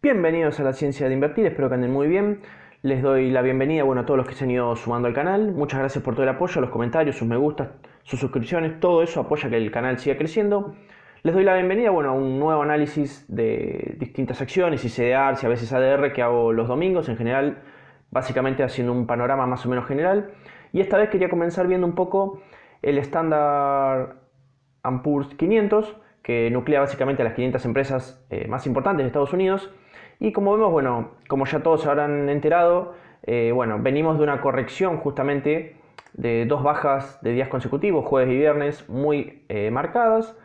Bienvenidos a la ciencia de invertir, espero que anden muy bien. Les doy la bienvenida a todos los que se han ido sumando al canal. Muchas gracias por todo el apoyo, los comentarios, sus me gustas, sus suscripciones, todo eso apoya que el canal siga creciendo. Les doy la bienvenida a un nuevo análisis de distintas acciones y CDRs y a veces ADR que hago los domingos, en general, básicamente haciendo un panorama más o menos general. Y esta vez quería comenzar viendo un poco el Standard & Poor's 500, que nuclea básicamente a las 500 empresas más importantes de Estados Unidos. Y como vemos, como ya todos se habrán enterado, venimos de una corrección justamente de dos bajas de días consecutivos, jueves y viernes, muy marcadas.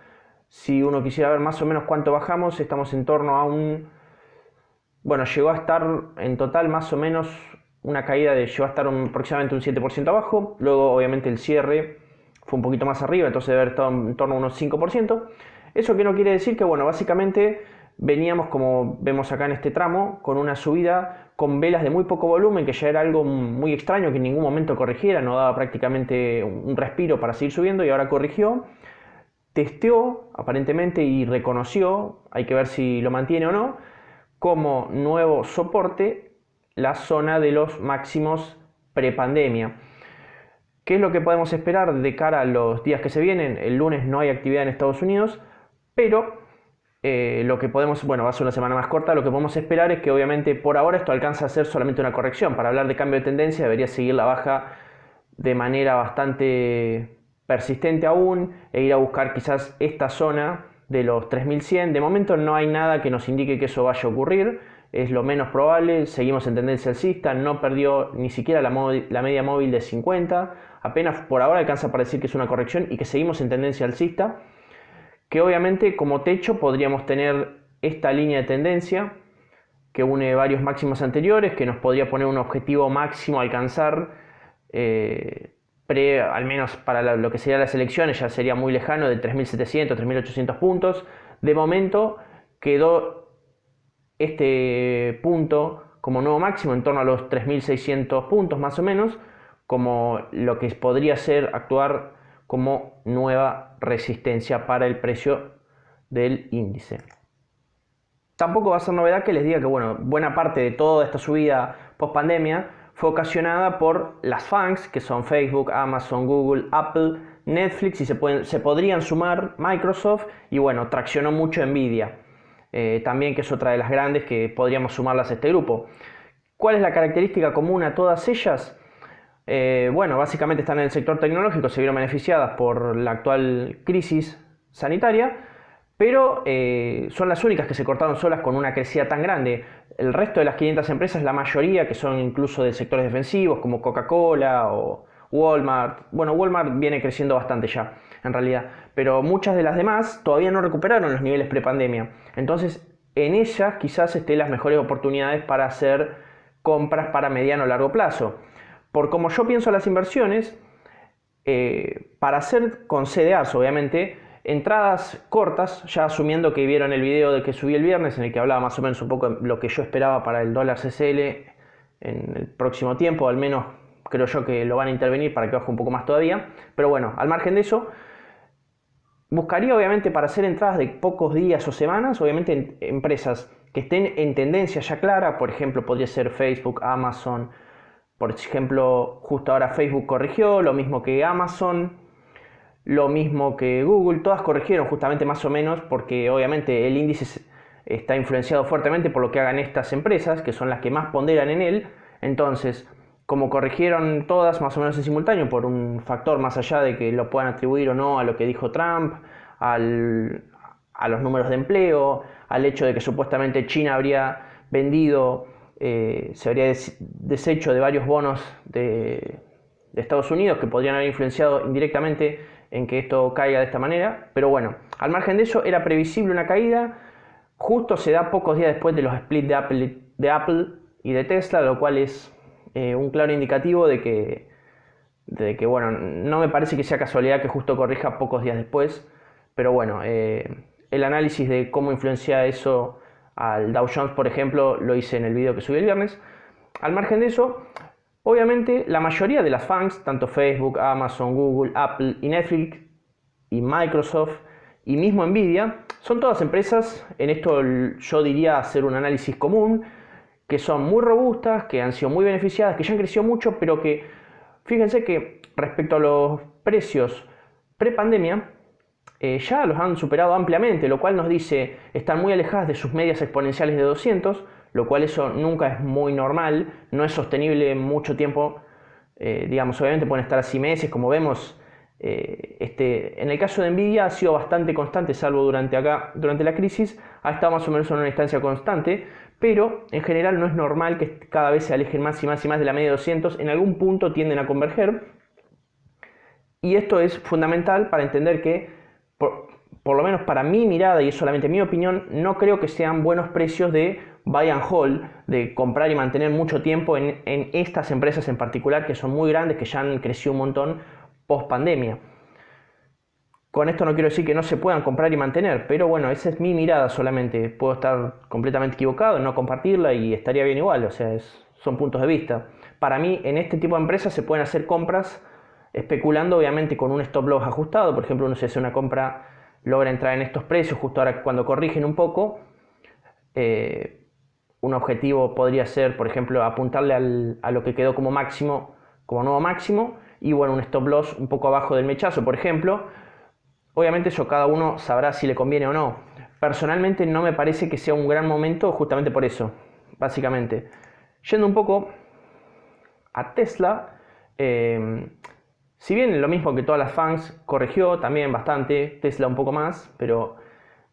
Si uno quisiera ver más o menos cuánto bajamos, estamos en torno a llegó a estar en total más o menos una caída llegó a estar aproximadamente un 7% abajo. Luego obviamente el cierre fue un poquito más arriba, entonces debe haber estado en torno a unos 5%. Eso que no quiere decir que, básicamente veníamos, como vemos acá en este tramo, con una subida con velas de muy poco volumen, que ya era algo muy extraño, que en ningún momento corrigiera, no daba prácticamente un respiro para seguir subiendo y ahora corrigió. Testeó aparentemente y reconoció, hay que ver si lo mantiene o no, como nuevo soporte la zona de los máximos prepandemia. ¿Qué es lo que podemos esperar de cara a los días que se vienen? El lunes no hay actividad en Estados Unidos, pero lo que podemos, va a ser una semana más corta, lo que podemos esperar es que obviamente por ahora esto alcanza a ser solamente una corrección. Para hablar de cambio de tendencia debería seguir la baja de manera bastante persistente aún e ir a buscar quizás esta zona de los 3100. De momento no hay nada que nos indique que eso vaya a ocurrir, es lo menos probable. Seguimos en tendencia alcista, no perdió ni siquiera la media móvil de 50, apenas por ahora alcanza para decir que es una corrección y que seguimos en tendencia alcista, que obviamente como techo podríamos tener esta línea de tendencia que une varios máximos anteriores, que nos podría poner un objetivo máximo a alcanzar, al menos para lo que serían las elecciones, ya sería muy lejano, de 3.700, 3.800 puntos. De momento quedó este punto como nuevo máximo en torno a los 3.600 puntos más o menos, como lo que podría ser actuar como nueva resistencia para el precio del índice. Tampoco va a ser novedad que les diga que buena parte de toda esta subida post pandemia fue ocasionada por las FANGs, que son Facebook, Amazon, Google, Apple, Netflix, y se podrían sumar Microsoft, y traccionó mucho Nvidia, también, que es otra de las grandes que podríamos sumarlas a este grupo. ¿Cuál es la característica común a todas ellas? Básicamente están en el sector tecnológico, se vieron beneficiadas por la actual crisis sanitaria, pero son las únicas que se cortaron solas con una crecida tan grande. El resto de las 500 empresas, la mayoría que son incluso de sectores defensivos, como Coca-Cola o Walmart. Walmart viene creciendo bastante ya, en realidad, pero muchas de las demás todavía no recuperaron los niveles prepandemia. Entonces, en ellas quizás estén las mejores oportunidades para hacer compras para mediano o largo plazo. Por como yo pienso las inversiones, para hacer con CDRs, obviamente, entradas cortas, ya asumiendo que vieron el video de que subí el viernes, en el que hablaba más o menos un poco de lo que yo esperaba para el dólar CCL en el próximo tiempo, al menos creo yo que lo van a intervenir para que baje un poco más todavía. Pero al margen de eso, buscaría obviamente para hacer entradas de pocos días o semanas, obviamente empresas que estén en tendencia ya clara. Por ejemplo, podría ser Facebook, Amazon. Por ejemplo, justo ahora Facebook corrigió, lo mismo que Amazon, lo mismo que Google. Todas corrigieron justamente más o menos porque obviamente el índice está influenciado fuertemente por lo que hagan estas empresas, que son las que más ponderan en él. Entonces, como corrigieron todas más o menos en simultáneo por un factor más allá de que lo puedan atribuir o no a lo que dijo Trump, a los números de empleo, al hecho de que supuestamente China habría vendido, se habría deshecho de varios bonos de Estados Unidos que podrían haber influenciado indirectamente en que esto caiga de esta manera. Pero al margen de eso, era previsible una caída. Justo se da pocos días después de los splits de Apple y de Tesla, lo cual es un claro indicativo de que no me parece que sea casualidad que justo corrija pocos días después. Pero el análisis de cómo influencia eso al Dow Jones, por ejemplo, lo hice en el video que subí el viernes. Al margen de eso, obviamente la mayoría de las FANGs, tanto Facebook, Amazon, Google, Apple y Netflix y Microsoft y mismo Nvidia, son todas empresas, en esto yo diría hacer un análisis común, que son muy robustas, que han sido muy beneficiadas, que ya han crecido mucho, pero que fíjense que respecto a los precios pre-pandemia, ya los han superado ampliamente, lo cual nos dice están muy alejadas de sus medias exponenciales de 200, lo cual eso nunca es muy normal, no es sostenible mucho tiempo, digamos, obviamente pueden estar así meses, como vemos. En el caso de Nvidia ha sido bastante constante, salvo durante la crisis, ha estado más o menos en una instancia constante, pero en general no es normal que cada vez se alejen más y más y más de la media de 200, en algún punto tienden a converger, y esto es fundamental para entender que, por lo menos para mi mirada, y es solamente mi opinión, no creo que sean buenos precios de buy and hold, de comprar y mantener mucho tiempo en estas empresas en particular, que son muy grandes, que ya han crecido un montón post pandemia. Con esto no quiero decir que no se puedan comprar y mantener, pero bueno, esa es mi mirada solamente. Puedo estar completamente equivocado, no compartirla y estaría bien igual, o sea, son puntos de vista. Para mí, en este tipo de empresas se pueden hacer compras especulando, obviamente, con un stop loss ajustado. Por ejemplo, uno se hace una compra, logra entrar en estos precios justo ahora cuando corrigen un poco. Un objetivo podría ser, por ejemplo, apuntarle a lo que quedó como máximo, como nuevo máximo, y bueno, un stop loss un poco abajo del mechazo, por ejemplo. Obviamente eso cada uno sabrá si le conviene o no. Personalmente no me parece que sea un gran momento justamente por eso, básicamente. Yendo un poco a Tesla, si bien lo mismo que todas las FANGs, corrigió también bastante, Tesla un poco más, pero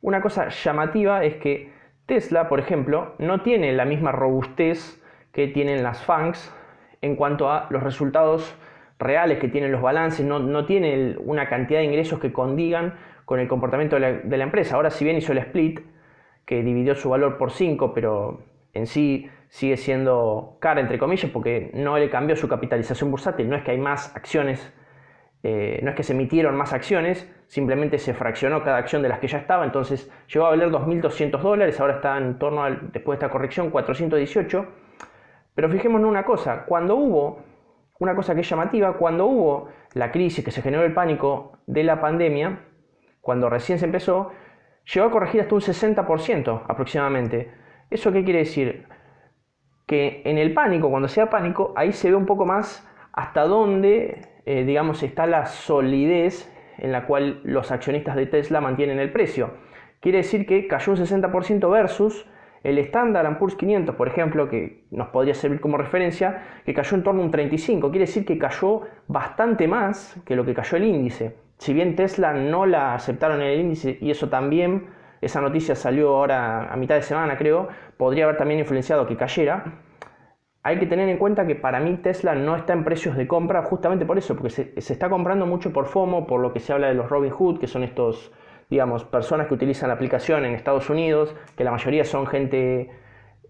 una cosa llamativa es que Tesla, por ejemplo, no tiene la misma robustez que tienen las FANGs en cuanto a los resultados reales que tienen los balances, no tiene una cantidad de ingresos que condigan con el comportamiento de la empresa. Ahora, si bien hizo el split, que dividió su valor por 5, pero en sí sigue siendo cara, entre comillas, porque no le cambió su capitalización bursátil, no es que hay más acciones, no es que se emitieron más acciones, simplemente se fraccionó cada acción de las que ya estaba, entonces llegó a valer $2.200, ahora está en torno después de esta corrección, 418. Pero fijémonos una cosa, una cosa que es llamativa, cuando hubo la crisis que se generó el pánico de la pandemia, cuando recién se empezó, llegó a corregir hasta un 60% aproximadamente. ¿Eso qué quiere decir? Que en el pánico, cuando sea pánico, ahí se ve un poco más hasta dónde, digamos, está la solidez en la cual los accionistas de Tesla mantienen el precio. Quiere decir que cayó un 60% versus el Standard & Poor's 500, por ejemplo, que nos podría servir como referencia, que cayó en torno a un 35%. Quiere decir que cayó bastante más que lo que cayó el índice. Si bien Tesla no la aceptaron en el índice, y eso también, esa noticia salió ahora a mitad de semana, creo, podría haber también influenciado que cayera. Hay que tener en cuenta que para mí Tesla no está en precios de compra justamente por eso, porque se está comprando mucho por FOMO, por lo que se habla de los Robinhood, que son estos, digamos, personas que utilizan la aplicación en Estados Unidos, que la mayoría son gente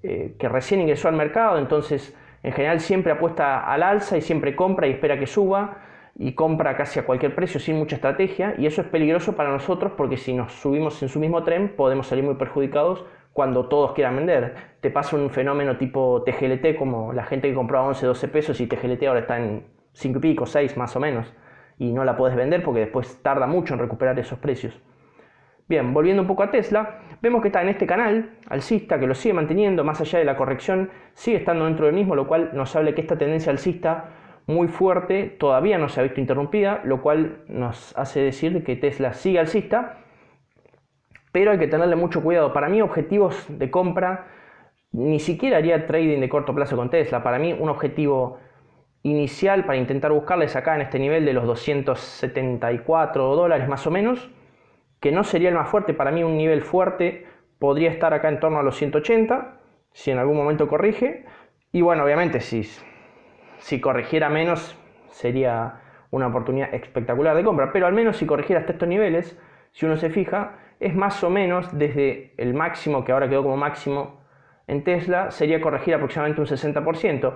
que recién ingresó al mercado, entonces en general siempre apuesta al alza y siempre compra y espera que suba y compra casi a cualquier precio sin mucha estrategia, y eso es peligroso para nosotros porque si nos subimos en su mismo tren podemos salir muy perjudicados cuando todos quieran vender. Te pasa un fenómeno tipo TGLT, como la gente que compraba 11, 12 pesos y TGLT ahora está en 5 y pico, 6 más o menos, y no la puedes vender porque después tarda mucho en recuperar esos precios. Bien, volviendo un poco a Tesla, vemos que está en este canal alcista, que lo sigue manteniendo, más allá de la corrección, sigue estando dentro del mismo, lo cual nos habla que esta tendencia alcista muy fuerte todavía no se ha visto interrumpida, lo cual nos hace decir que Tesla sigue alcista, pero hay que tenerle mucho cuidado. Para mí, objetivos de compra, ni siquiera haría trading de corto plazo con Tesla. Para mí, un objetivo inicial para intentar buscarles acá en este nivel de los $274 más o menos, que no sería el más fuerte. Para mí un nivel fuerte podría estar acá en torno a los 180, si en algún momento corrige, y bueno, obviamente si corrigiera menos sería una oportunidad espectacular de compra, pero al menos si corrigiera hasta estos niveles, si uno se fija, es más o menos desde el máximo, que ahora quedó como máximo en Tesla, sería corregir aproximadamente un 60%.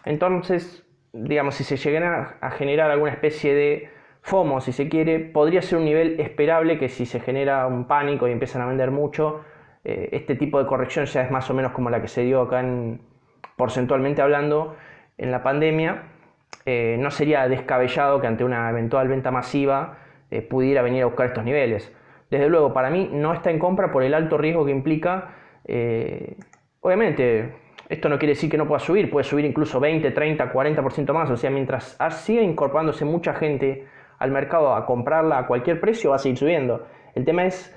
Entonces, digamos, si se llegara a generar alguna especie de FOMO, si se quiere, podría ser un nivel esperable que si se genera un pánico y empiezan a vender mucho, este tipo de corrección ya es más o menos como la que se dio acá porcentualmente hablando en la pandemia. No sería descabellado que ante una eventual venta masiva pudiera venir a buscar estos niveles. desde luego, para mí no está en compra por el alto riesgo que implica. Obviamente, esto no quiere decir que no puede subir incluso 20, 30, 40% más. O sea, mientras siga incorporándose mucha gente al mercado a comprarla a cualquier precio, va a seguir subiendo. El tema es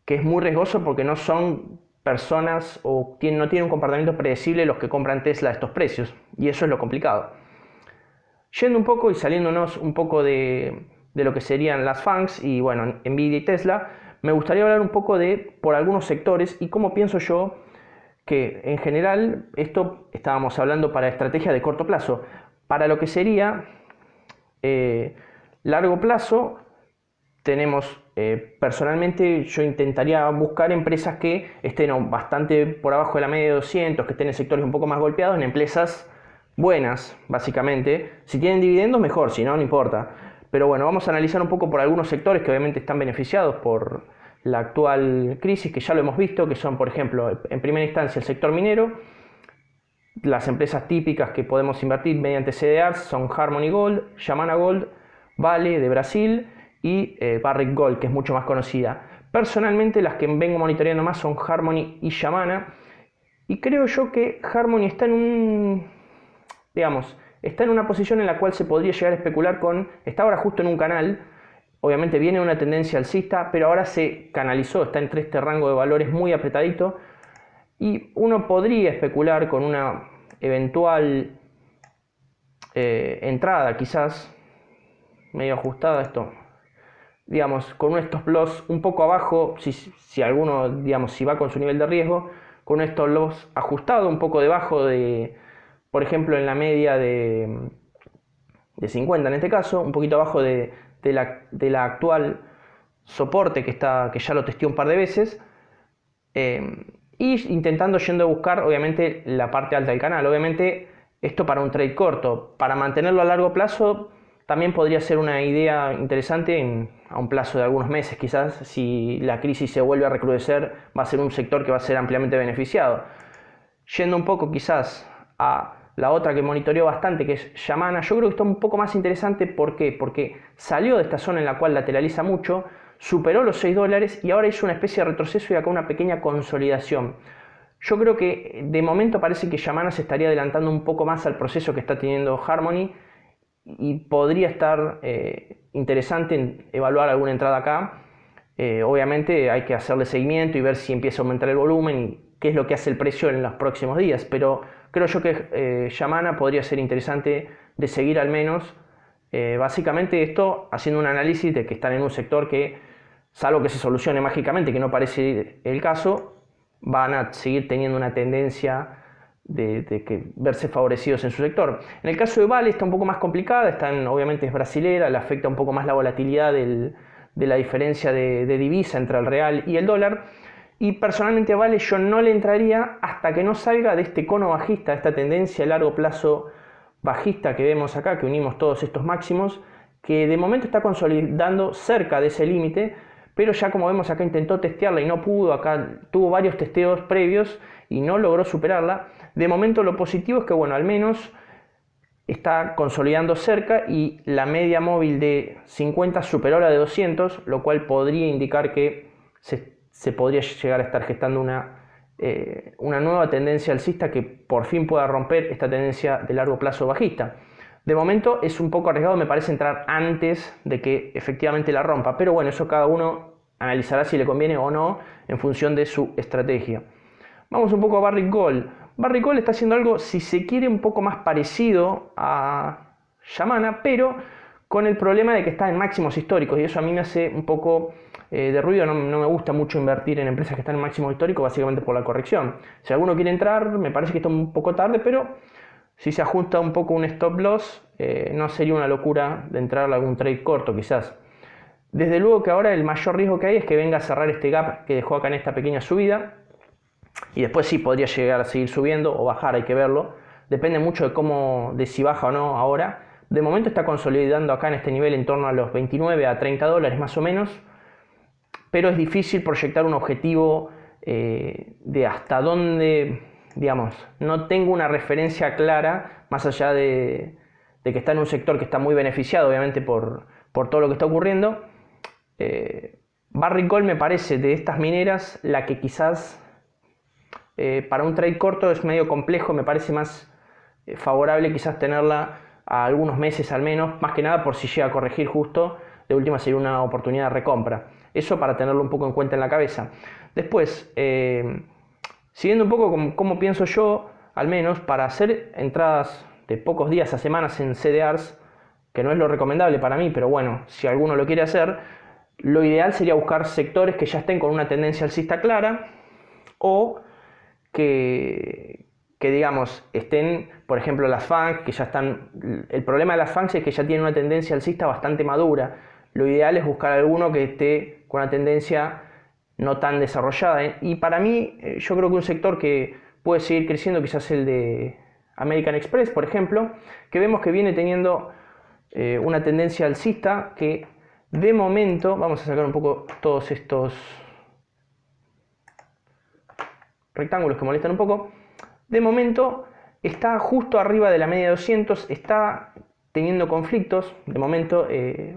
que es muy riesgoso porque no son personas o no tienen un comportamiento predecible los que compran Tesla a estos precios. Y eso es lo complicado. Yendo un poco y saliéndonos un poco de lo que serían las FANGs y bueno, Nvidia y Tesla, me gustaría hablar un poco por algunos sectores y cómo pienso yo que en general esto estábamos hablando para estrategia de corto plazo. Para lo que sería largo plazo, tenemos personalmente yo intentaría buscar empresas que estén bastante por abajo de la media de 200, que estén en sectores un poco más golpeados, en empresas buenas, básicamente. Si tienen dividendos, mejor, si no, no importa. Pero bueno, vamos a analizar un poco por algunos sectores que obviamente están beneficiados por la actual crisis, que ya lo hemos visto, que son, por ejemplo, en primera instancia el sector minero. Las empresas típicas que podemos invertir mediante CDRs son Harmony Gold, Yamana Gold, Vale de Brasil y Barrick Gold, que es mucho más conocida. Personalmente las que vengo monitoreando más son Harmony y Yamana, y creo yo que Harmony está está en una posición en la cual se podría llegar a especular está ahora justo en un canal, obviamente viene una tendencia alcista, pero ahora se canalizó, está entre este rango de valores muy apretadito, y uno podría especular con una eventual entrada, quizás, medio ajustada esto, digamos, con un stop loss un poco abajo, si alguno, digamos, si va con su nivel de riesgo, con un stop loss ajustado un poco debajo de, por ejemplo, en la media de 50 en este caso, un poquito abajo de la actual soporte que ya lo testé un par de veces, y intentando yendo a buscar obviamente la parte alta del canal. Obviamente esto para un trade corto, para mantenerlo a largo plazo también podría ser una idea interesante a un plazo de algunos meses. Quizás si la crisis se vuelve a recrudecer, va a ser un sector que va a ser ampliamente beneficiado. Yendo un poco quizás a la otra que monitoreó bastante, que es Yamana, yo creo que está un poco más interesante. ¿Por qué? Porque salió de esta zona en la cual lateraliza mucho, superó los $6 y ahora hizo una especie de retroceso y acá una pequeña consolidación. Yo creo que de momento parece que Yamana se estaría adelantando un poco más al proceso que está teniendo Harmony y podría estar interesante en evaluar alguna entrada acá. Obviamente hay que hacerle seguimiento y ver si empieza a aumentar el volumen y qué es lo que hace el precio en los próximos días, pero creo yo que Yamana podría ser interesante de seguir al menos. Básicamente esto haciendo un análisis de que están en un sector que, salvo que se solucione mágicamente, que no parece el caso, van a seguir teniendo una tendencia de que verse favorecidos en su sector. En el caso de Vale está un poco más complicada, obviamente es brasilera, le afecta un poco más la volatilidad de la diferencia de divisa entre el real y el dólar, y personalmente a Vale yo no le entraría hasta que no salga de este cono bajista, esta tendencia a largo plazo bajista que vemos acá, que unimos todos estos máximos, que de momento está consolidando cerca de ese límite, pero ya como vemos acá intentó testearla y no pudo, acá tuvo varios testeos previos y no logró superarla. De momento lo positivo es que bueno, al menos está consolidando cerca y la media móvil de 50 superó la de 200, lo cual podría indicar que se podría llegar a estar gestando una nueva tendencia alcista que por fin pueda romper esta tendencia de largo plazo bajista. De momento es un poco arriesgado, me parece, entrar antes de que efectivamente la rompa, pero bueno, eso cada uno analizará si le conviene o no en función de su estrategia. Vamos un poco a Barrick Gold. Barrick Gold está haciendo algo, si se quiere, un poco más parecido a Yamana, pero con el problema de que está en máximos históricos, y eso a mí me hace un poco de ruido. No me gusta mucho invertir en empresas que están en máximos históricos, básicamente por la corrección. Si alguno quiere entrar, me parece que está un poco tarde, pero si se ajusta un poco un stop loss, no sería una locura de entrar a algún trade corto quizás. Desde luego que ahora el mayor riesgo que hay es que venga a cerrar este gap que dejó acá en esta pequeña subida, y después sí podría llegar a seguir subiendo o bajar, hay que verlo. Depende mucho de si baja o no ahora. De momento está consolidando acá en este nivel en torno a los 29 a 30 dólares más o menos, pero es difícil proyectar un objetivo de hasta dónde, digamos, no tengo una referencia clara, más allá de que está en un sector que está muy beneficiado obviamente por todo lo que está ocurriendo. Barrick Gold me parece de estas mineras la que quizás para un trade corto es medio complejo, me parece más favorable quizás tenerla a algunos meses al menos, más que nada por si llega a corregir justo, de última sería una oportunidad de recompra. Eso para tenerlo un poco en cuenta en la cabeza. Después, siguiendo un poco cómo pienso yo, al menos para hacer entradas de pocos días a semanas en CDRs, que no es lo recomendable para mí, pero bueno, si alguno lo quiere hacer, lo ideal sería buscar sectores que ya estén con una tendencia alcista clara o que digamos estén, por ejemplo, las FANGs, que ya están. El problema de las FANGs es que ya tienen una tendencia alcista bastante madura. Lo ideal es buscar alguno que esté con una tendencia no tan desarrollada. Y para mí, yo creo que un sector que puede seguir creciendo, quizás el de American Express, por ejemplo, que vemos que viene teniendo una tendencia alcista que de momento, vamos a sacar un poco todos estos rectángulos que molestan un poco, de momento está justo arriba de la media de 200, está teniendo conflictos, de momento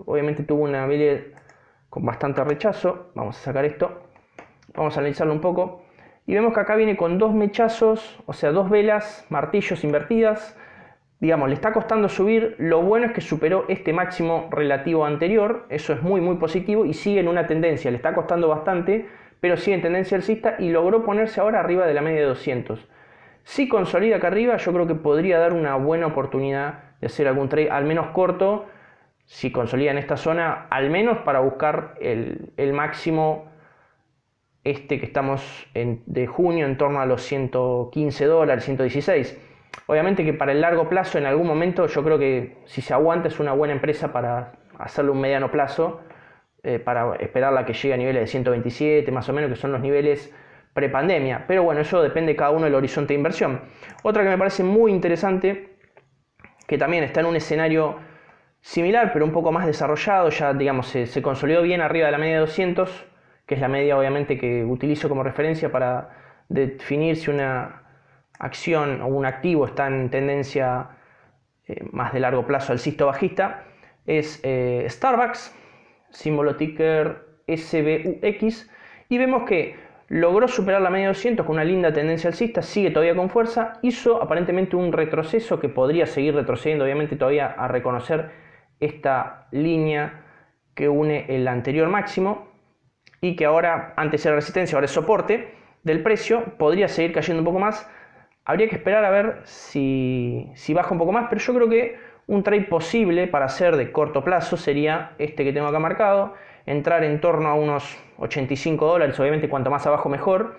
obviamente tuvo una media con bastante rechazo, vamos a sacar esto, vamos a analizarlo un poco, y vemos que acá viene con dos mechazos, o sea, dos velas, martillos invertidas, digamos, le está costando subir. Lo bueno es que superó este máximo relativo anterior, eso es muy positivo, y sigue en una tendencia, le está costando bastante, pero sigue en tendencia alcista y logró ponerse ahora arriba de la media de 200. Si consolida acá arriba, yo creo que podría dar una buena oportunidad de hacer algún trade, al menos corto, si consolida en esta zona, al menos para buscar el máximo que estamos de junio, en torno a los $115, 116. Obviamente que para el largo plazo, en algún momento, yo creo que si se aguanta es una buena empresa para hacerlo un mediano plazo, para esperarla que llegue a niveles de 127 más o menos, que son los niveles prepandemia. Pero bueno, eso depende de cada uno del horizonte de inversión. Otra que me parece muy interesante, que también está en un escenario similar, pero un poco más desarrollado, ya digamos se consolidó bien arriba de la media de 200, que es la media obviamente que utilizo como referencia para definir si una acción o un activo está en tendencia más de largo plazo alcista o bajista, es Starbucks, símbolo ticker SBUX, y vemos que logró superar la media de 200 con una linda tendencia alcista, sigue todavía con fuerza, hizo aparentemente un retroceso que podría seguir retrocediendo, obviamente todavía a reconocer esta línea que une el anterior máximo y que ahora, antes era resistencia, ahora es soporte del precio, podría seguir cayendo un poco más. Habría que esperar a ver si baja un poco más, pero yo creo que un trade posible para hacer de corto plazo sería este que tengo acá marcado, entrar en torno a unos $85, obviamente cuanto más abajo mejor,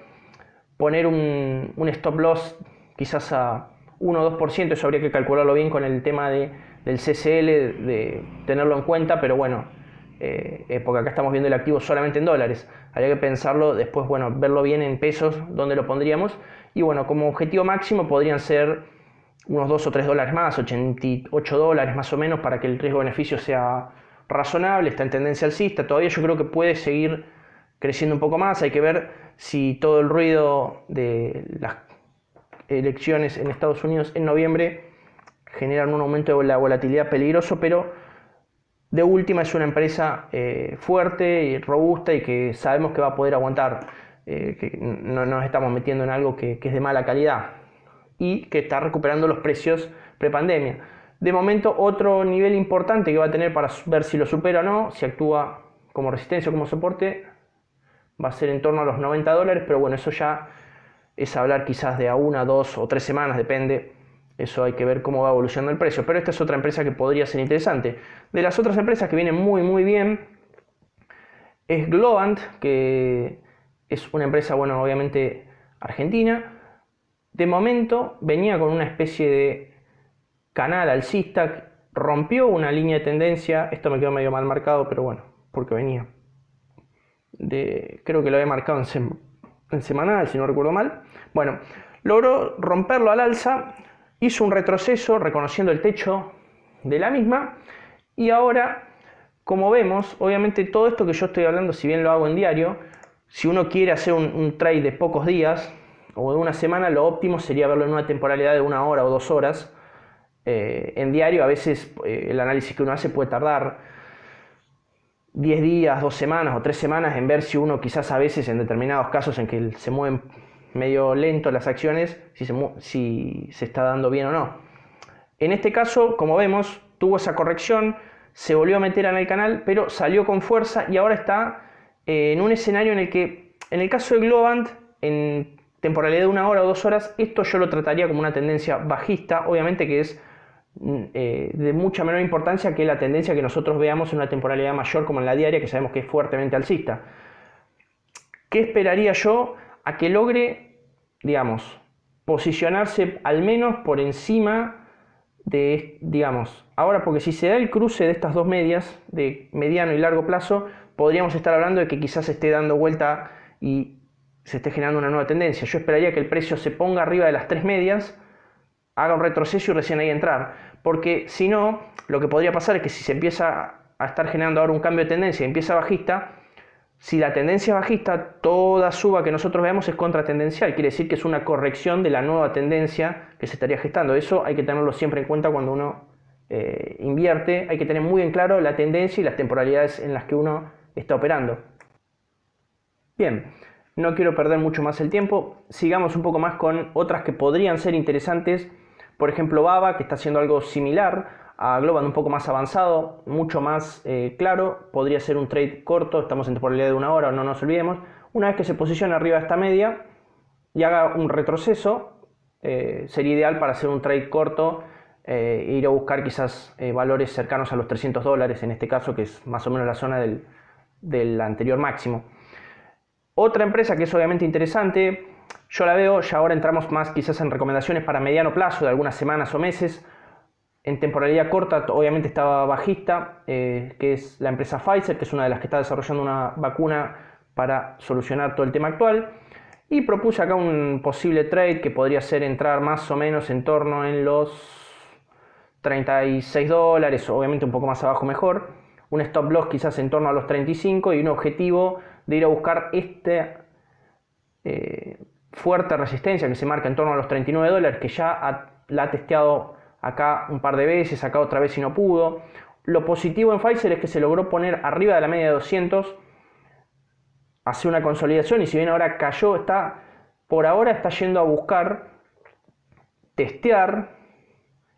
poner un stop loss quizás a 1 o 2%, eso habría que calcularlo bien con el tema del CCL, de tenerlo en cuenta, pero bueno, porque acá estamos viendo el activo solamente en dólares, habría que pensarlo después, bueno, verlo bien en pesos, dónde lo pondríamos, y bueno, como objetivo máximo podrían ser unos 2 o 3 dólares más, $88 más o menos, para que el riesgo-beneficio sea razonable, está en tendencia alcista, todavía yo creo que puede seguir creciendo un poco más, hay que ver si todo el ruido de las elecciones en Estados Unidos en noviembre generan un aumento de la volatilidad peligroso, pero de última es una empresa fuerte y robusta y que sabemos que va a poder aguantar, que no nos estamos metiendo en algo que es de mala calidad y que está recuperando los precios prepandemia. De momento, otro nivel importante que va a tener para ver si lo supera o no, si actúa como resistencia o como soporte, va a ser en torno a los $90, pero bueno, eso ya es hablar quizás de a 1, 2 o 3 semanas, depende. Eso hay que ver cómo va evolucionando el precio, pero esta es otra empresa que podría ser interesante. De las otras empresas que vienen muy bien, es Globant, que es una empresa, bueno, obviamente argentina. De momento venía con una especie de canal alcista, rompió una línea de tendencia, esto me quedó medio mal marcado, pero bueno, porque venía creo que lo había marcado en semanal, si no recuerdo mal. Bueno, logró romperlo al alza, hizo un retroceso reconociendo el techo de la misma, y ahora, como vemos, obviamente todo esto que yo estoy hablando, si bien lo hago en diario, si uno quiere hacer un trade de pocos días o de una semana, lo óptimo sería verlo en una temporalidad de 1 hora o 2 horas. En diario a veces el análisis que uno hace puede tardar 10 días, 2 semanas o 3 semanas en ver si uno quizás a veces en determinados casos en que se mueven medio lento las acciones, si se está dando bien o no. En este caso, como vemos, tuvo esa corrección, se volvió a meter en el canal, pero salió con fuerza y ahora está en un escenario en el que, en el caso de Globant, en temporalidad de 1 hora o 2 horas, esto yo lo trataría como una tendencia bajista, obviamente que es de mucha menor importancia que la tendencia que nosotros veamos en una temporalidad mayor como en la diaria, que sabemos que es fuertemente alcista. ¿Qué esperaría yo? A que logre, digamos, posicionarse al menos por encima de, digamos, ahora, porque si se da el cruce de estas dos medias, de mediano y largo plazo, podríamos estar hablando de que quizás esté dando vuelta y se esté generando una nueva tendencia. Yo esperaría que el precio se ponga arriba de las 3 medias, haga un retroceso y recién ahí entrar, porque si no, lo que podría pasar es que si se empieza a estar generando ahora un cambio de tendencia y empieza bajista, si la tendencia es bajista, toda suba que nosotros veamos es contratendencial, quiere decir que es una corrección de la nueva tendencia que se estaría gestando. Eso hay que tenerlo siempre en cuenta cuando uno invierte, hay que tener muy en claro la tendencia y las temporalidades en las que uno está operando. Bien, no quiero perder mucho más el tiempo, sigamos un poco más con otras que podrían ser interesantes, por ejemplo BABA, que está haciendo algo similar a Globant, un poco más avanzado, mucho más claro, podría ser un trade corto, estamos en temporalidad de 1 hora, no nos olvidemos. Una vez que se posicione arriba de esta media y haga un retroceso, sería ideal para hacer un trade corto, ir a buscar quizás valores cercanos a los $300 en este caso, que es más o menos la zona del anterior máximo. Otra empresa que es obviamente interesante, yo la veo, ya ahora entramos más quizás en recomendaciones para mediano plazo de algunas semanas o meses. En temporalidad corta obviamente estaba bajista, que es la empresa Pfizer, que es una de las que está desarrollando una vacuna para solucionar todo el tema actual. Y propuse acá un posible trade que podría ser entrar más o menos en torno en los $36, obviamente un poco más abajo mejor. Un stop loss quizás en torno a los 35 y un objetivo de ir a buscar fuerte resistencia que se marca en torno a los $39, que ya la ha testeado acá un par de veces, acá otra vez y no pudo. Lo positivo en Pfizer es que se logró poner arriba de la media de 200, hace una consolidación y si bien ahora cayó, por ahora está yendo a buscar testear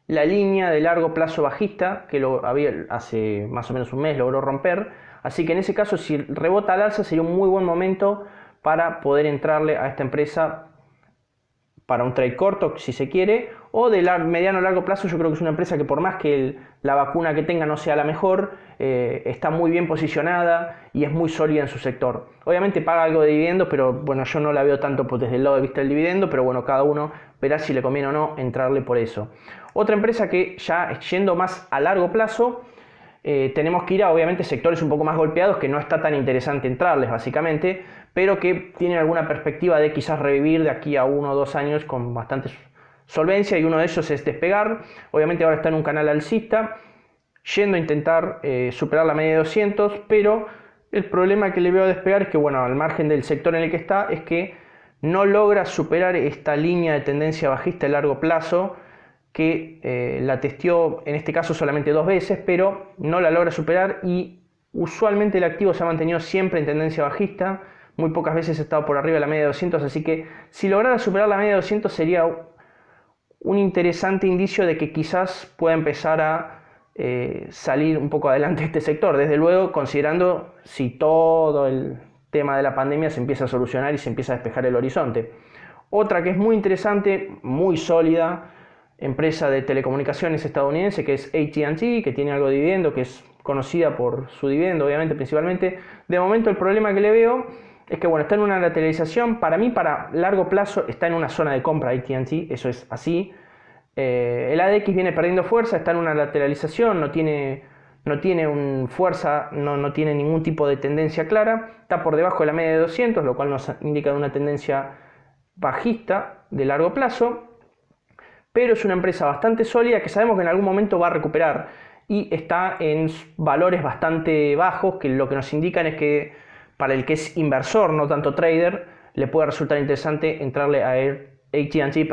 la línea de largo plazo bajista que lo había hace más o menos un mes logró romper, así que en ese caso si rebota al alza sería un muy buen momento para poder entrarle a esta empresa para un trade corto si se quiere, o de mediano a largo plazo. Yo creo que es una empresa que por más que la vacuna que tenga no sea la mejor, está muy bien posicionada y es muy sólida en su sector. Obviamente paga algo de dividendo, pero bueno, yo no la veo tanto desde el lado de vista del dividendo, pero bueno, cada uno verá si le conviene o no entrarle por eso. Otra empresa que ya yendo más a largo plazo, tenemos que ir a obviamente sectores un poco más golpeados que no está tan interesante entrarles básicamente, pero que tienen alguna perspectiva de quizás revivir de aquí a 1 o 2 años con bastante solvencia, y uno de ellos es Despegar. Obviamente ahora está en un canal alcista, yendo a intentar superar la media de 200, pero el problema que le veo a Despegar es que, bueno, al margen del sector en el que está, es que no logra superar esta línea de tendencia bajista a largo plazo, que la testeó en este caso solamente 2 veces, pero no la logra superar y usualmente el activo se ha mantenido siempre en tendencia bajista, muy pocas veces ha estado por arriba de la media de 200, así que si lograra superar la media de 200 sería un interesante indicio de que quizás pueda empezar a salir un poco adelante este sector, desde luego considerando si todo el tema de la pandemia se empieza a solucionar y se empieza a despejar el horizonte. Otra que es muy interesante, muy sólida, empresa de telecomunicaciones estadounidense, que es AT&T, que tiene algo de dividendo, que es conocida por su dividendo, obviamente, principalmente. De momento el problema que le veo es que, bueno, está en una lateralización. Para mí, para largo plazo, está en una zona de compra AT&T, eso es así. El ADX viene perdiendo fuerza, está en una lateralización, no tiene fuerza, no tiene ningún tipo de tendencia clara, está por debajo de la media de 200, lo cual nos indica una tendencia bajista de largo plazo, pero es una empresa bastante sólida que sabemos que en algún momento va a recuperar y está en valores bastante bajos, que lo que nos indican es que para el que es inversor, no tanto trader, le puede resultar interesante entrarle a AT&T,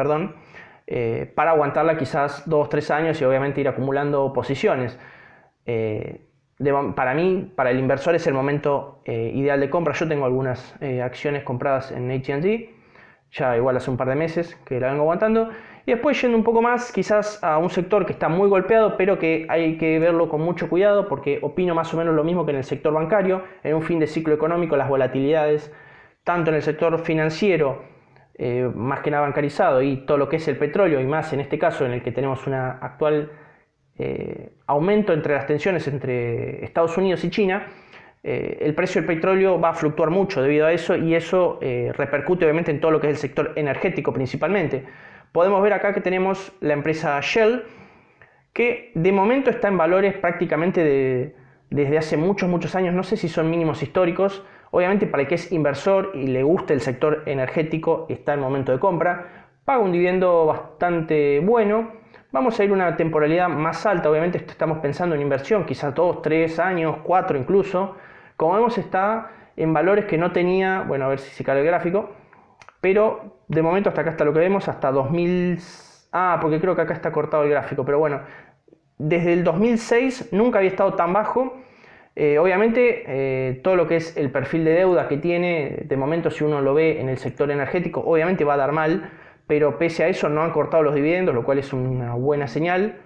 para aguantarla quizás 2 o 3 años y obviamente ir acumulando posiciones. Para mí, para el inversor es el momento ideal de compra. Yo tengo algunas acciones compradas en AT&T, ya igual hace un par de meses que la vengo aguantando. Y después yendo un poco más, quizás a un sector que está muy golpeado, pero que hay que verlo con mucho cuidado, porque opino más o menos lo mismo que en el sector bancario. En un fin de ciclo económico, las volatilidades, tanto en el sector financiero, más que nada bancarizado, y todo lo que es el petróleo, y más en este caso en el que tenemos una actual aumento entre las tensiones entre Estados Unidos y China, el precio del petróleo va a fluctuar mucho debido a eso, y eso repercute obviamente en todo lo que es el sector energético principalmente. Podemos ver acá que tenemos la empresa Shell, que de momento está en valores prácticamente desde hace muchos años, no sé si son mínimos históricos. Obviamente para el que es inversor y le guste el sector energético está en momento de compra, paga un dividendo bastante bueno. Vamos a ir a una temporalidad más alta, obviamente estamos pensando en inversión, quizás 2, 3 años, 4 incluso. Como vemos está en valores que no tenía, bueno, a ver si se cae el gráfico, pero de momento hasta acá está lo que vemos, hasta 2000, porque creo que acá está cortado el gráfico, pero bueno, desde el 2006 nunca había estado tan bajo. Obviamente todo lo que es el perfil de deuda que tiene, de momento si uno lo ve en el sector energético, obviamente va a dar mal, pero pese a eso no han cortado los dividendos, lo cual es una buena señal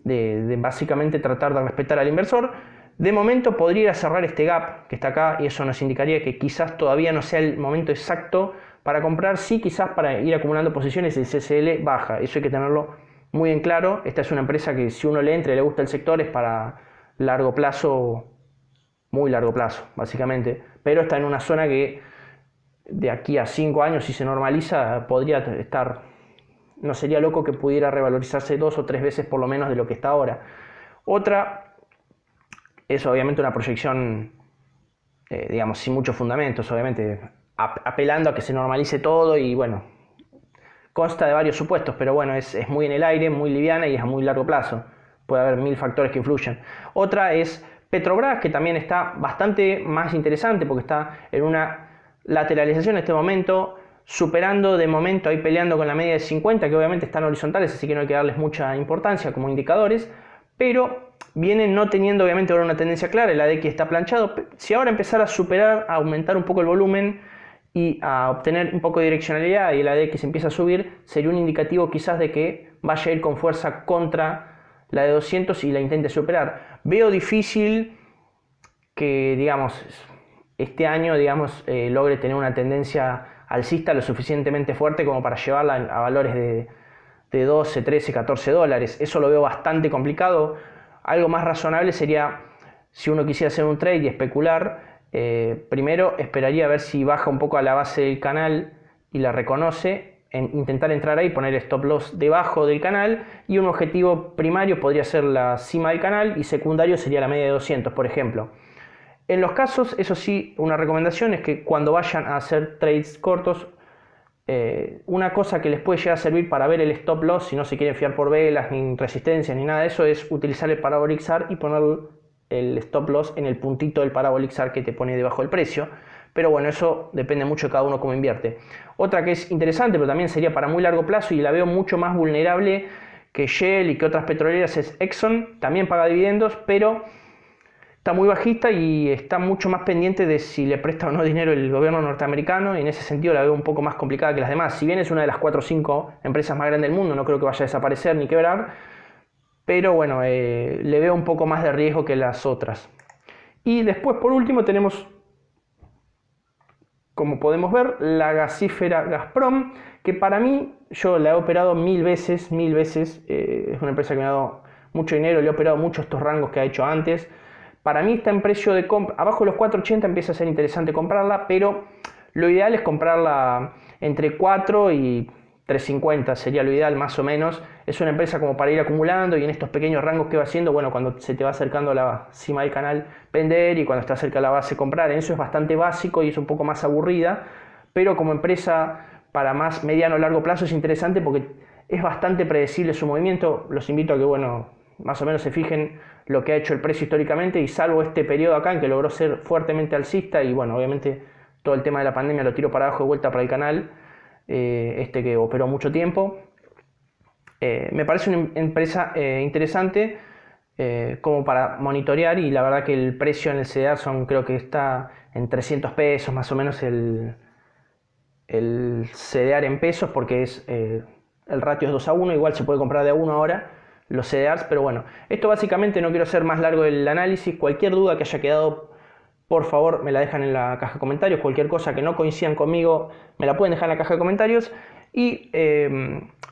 de básicamente tratar de respetar al inversor. De momento podría ir a cerrar este gap que está acá, y eso nos indicaría que quizás todavía no sea el momento exacto para comprar. Sí, quizás para ir acumulando posiciones el CCL baja, eso hay que tenerlo muy en claro. Esta es una empresa que si uno le entra y le gusta el sector es para largo plazo, muy largo plazo básicamente, pero está en una zona que de aquí a 5 años, si se normaliza, podría estar, no sería loco que pudiera revalorizarse 2 o 3 veces por lo menos de lo que está ahora. Otra es obviamente una proyección, digamos, sin muchos fundamentos, obviamente apelando a que se normalice todo, y bueno, consta de varios supuestos, pero bueno, es muy en el aire, muy liviana y es a muy largo plazo. Puede haber 1000 factores que influyen. Otra es Petrobras, que también está bastante más interesante porque está en una lateralización en este momento, superando de momento, ahí peleando con la media de 50, que obviamente están horizontales, así que no hay que darles mucha importancia como indicadores, pero vienen no teniendo obviamente ahora una tendencia clara. El ADX está planchado. Si ahora empezara a superar, a aumentar un poco el volumen y a obtener un poco de direccionalidad y el ADX empieza a subir, sería un indicativo quizás de que vaya a ir con fuerza contra la de 200 y la intente superar. Veo difícil que, digamos, este año, digamos, logre tener una tendencia alcista lo suficientemente fuerte como para llevarla a valores de 12, 13, 14 dólares. Eso lo veo bastante complicado. Algo más razonable sería, si uno quisiera hacer un trade y especular, primero esperaría a ver si baja un poco a la base del canal y la reconoce, intentar entrar ahí, poner stop loss debajo del canal, y un objetivo primario podría ser la cima del canal y secundario sería la media de 200, por ejemplo. En los casos, eso sí, una recomendación es que cuando vayan a hacer trades cortos, una cosa que les puede llegar a servir para ver el stop loss, si no se quieren fiar por velas, ni resistencias, ni nada de eso, es utilizar el Parabolic SAR y poner el stop loss en el puntito del Parabolic SAR que te pone debajo del precio. Pero bueno, eso depende mucho de cada uno cómo invierte. Otra que es interesante, pero también sería para muy largo plazo y la veo mucho más vulnerable que Shell y que otras petroleras, es Exxon. También paga dividendos, pero está muy bajista y está mucho más pendiente de si le presta o no dinero el gobierno norteamericano, y en ese sentido la veo un poco más complicada que las demás. Si bien es una de las 4 o 5 empresas más grandes del mundo, no creo que vaya a desaparecer ni quebrar, pero bueno, le veo un poco más de riesgo que las otras. Y después, por último, tenemos, como podemos ver, la gasífera Gazprom, que para mí, yo la he operado mil veces, es una empresa que me ha dado mucho dinero, le he operado mucho estos rangos que ha hecho antes. Para mí está en precio de compra, abajo de los 4.80 empieza a ser interesante comprarla, pero lo ideal es comprarla entre 4 y 3.50, sería lo ideal más o menos. Es una empresa como para ir acumulando y en estos pequeños rangos que va haciendo, bueno, cuando se te va acercando a la cima del canal, vender, y cuando está cerca de la base, comprar. En eso es bastante básico y es un poco más aburrida, pero como empresa para más mediano o largo plazo es interesante porque es bastante predecible su movimiento. Los invito a que, bueno, más o menos se fijen lo que ha hecho el precio históricamente, y salvo este periodo acá en que logró ser fuertemente alcista, y bueno, obviamente todo el tema de la pandemia lo tiro para abajo de vuelta para el canal, que operó mucho tiempo. Me parece una empresa interesante. como para monitorear, y la verdad que el precio en el CDR creo que está en 300 pesos más o menos el CDR en pesos, porque el ratio es 2:1, igual se puede comprar de a 1 ahora los CDRs, pero bueno, esto básicamente, no quiero hacer más largo el análisis. Cualquier duda que haya quedado, por favor me la dejan en la caja de comentarios. Cualquier cosa que no coincidan conmigo me la pueden dejar en la caja de comentarios. Y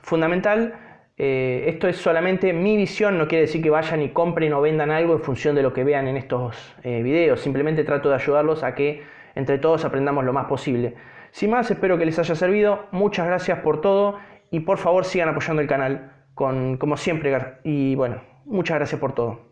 fundamental, esto es solamente mi visión, no quiere decir que vayan y compren o vendan algo en función de lo que vean en estos videos. Simplemente trato de ayudarlos a que entre todos aprendamos lo más posible. Sin más, espero que les haya servido. Muchas gracias por todo y por favor sigan apoyando el canal como siempre. Y bueno, muchas gracias por todo.